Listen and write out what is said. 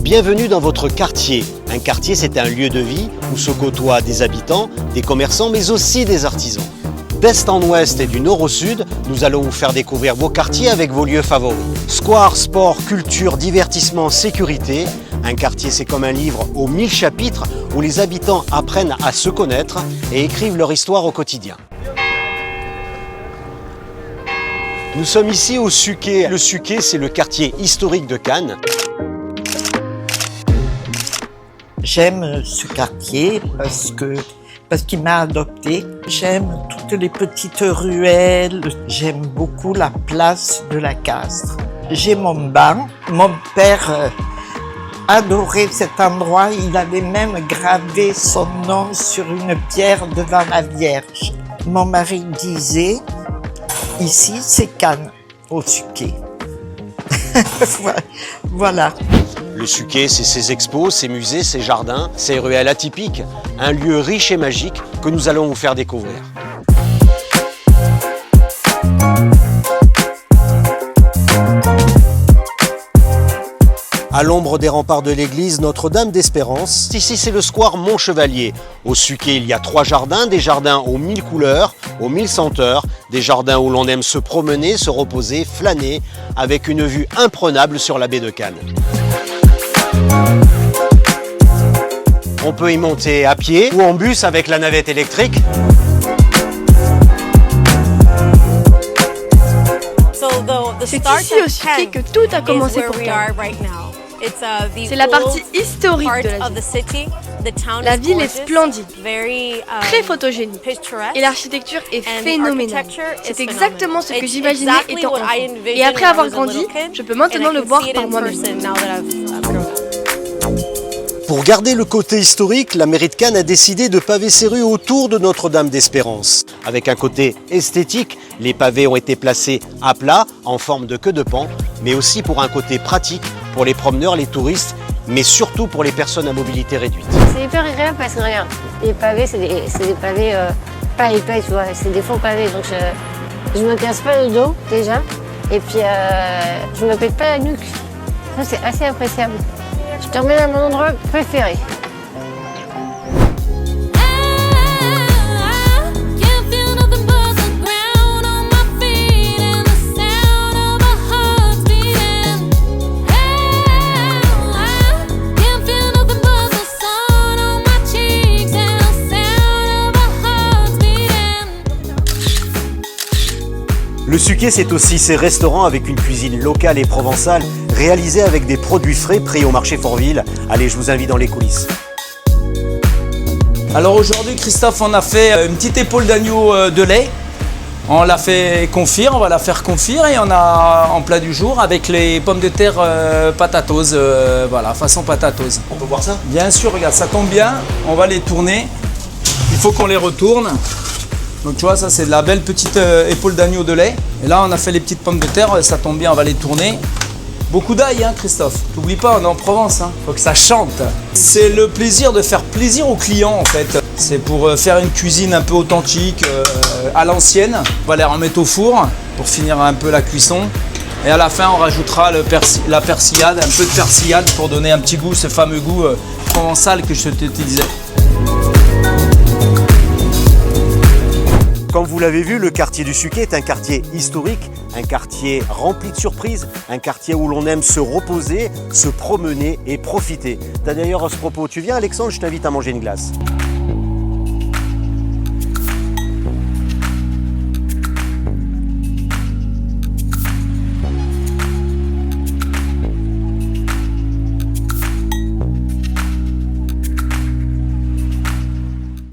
Bienvenue dans votre quartier. Un quartier, c'est un lieu de vie où se côtoient des habitants, des commerçants, mais aussi des artisans. D'est en ouest et du nord au sud, nous allons vous faire découvrir vos quartiers avec vos lieux favoris. Square, sport, culture, divertissement, sécurité. Un quartier, c'est comme un livre aux 1000 chapitres où les habitants apprennent à se connaître et écrivent leur histoire au quotidien. Nous sommes ici au Suquet. Le Suquet, c'est le quartier historique de Cannes. J'aime ce quartier parce qu'il m'a adopté. J'aime toutes les petites ruelles. J'aime beaucoup la place de la Castre. J'ai mon banc. Mon père adorait cet endroit. Il avait même gravé son nom sur une pierre devant la Vierge. Mon mari disait, ici c'est Cannes, au Suquet. Voilà. Le Suquet, c'est ses expos, ses musées, ses jardins, ses ruelles atypiques. Un lieu riche et magique que nous allons vous faire découvrir. À l'ombre des remparts de l'église Notre-Dame d'Espérance, ici c'est le square Montchevalier. Au Suquet, il y a 3 jardins, des jardins aux 1000 couleurs, aux 1000 senteurs, des jardins où l'on aime se promener, se reposer, flâner, avec une vue imprenable sur la baie de Cannes. On peut y monter à pied ou en bus avec la navette électrique. C'est ici au Suquet que tout a commencé pour Cannes. C'est la partie historique de la ville. La ville est splendide, très photogénique et l'architecture est phénoménale. C'est exactement ce que j'imaginais étant enfant. Et après avoir grandi, je peux maintenant le voir par moi-même. Pour garder le côté historique, la mairie de Cannes a décidé de paver ses rues autour de Notre-Dame d'Espérance. Avec un côté esthétique, les pavés ont été placés à plat, en forme de queue de paon, mais aussi pour un côté pratique pour les promeneurs, les touristes, mais surtout pour les personnes à mobilité réduite. C'est hyper agréable parce que regarde, les pavés, c'est des pavés pas épais, tu vois, c'est des faux pavés, donc je me casse pas le dos déjà, et puis je me pète pas la nuque. Ça, c'est assez appréciable. Je te remets à mon endroit préféré. Le Suquet, c'est aussi ces restaurants avec une cuisine locale et provençale, réalisée avec des produits frais pris au marché Fortville. Allez, je vous invite dans les coulisses. Alors aujourd'hui, Christophe, on a fait une petite épaule d'agneau de lait. On l'a fait confire, on va la faire confire et on a en plat du jour avec les pommes de terre patatoses, voilà, façon patatose. On peut voir ça? Bien sûr, regarde, ça tombe bien, on va les tourner. Il faut qu'on les retourne. Donc tu vois, ça c'est de la belle petite épaule d'agneau de lait. Et là on a fait les petites pommes de terre, ça tombe bien, on va les tourner. Beaucoup d'ail, hein, Christophe. T'oublies pas, on est en Provence, hein. Faut que ça chante. C'est le plaisir de faire plaisir aux clients en fait. C'est pour faire une cuisine un peu authentique, à l'ancienne. On va les remettre au four pour finir un peu la cuisson. Et à la fin on rajoutera la persillade, un peu de persillade pour donner un petit goût, ce fameux goût provençal que je te disais. Comme vous l'avez vu, le quartier du Suquet est un quartier historique, un quartier rempli de surprises, un quartier où l'on aime se reposer, se promener et profiter. T'as d'ailleurs à ce propos, tu viens Alexandre, je t'invite à manger une glace.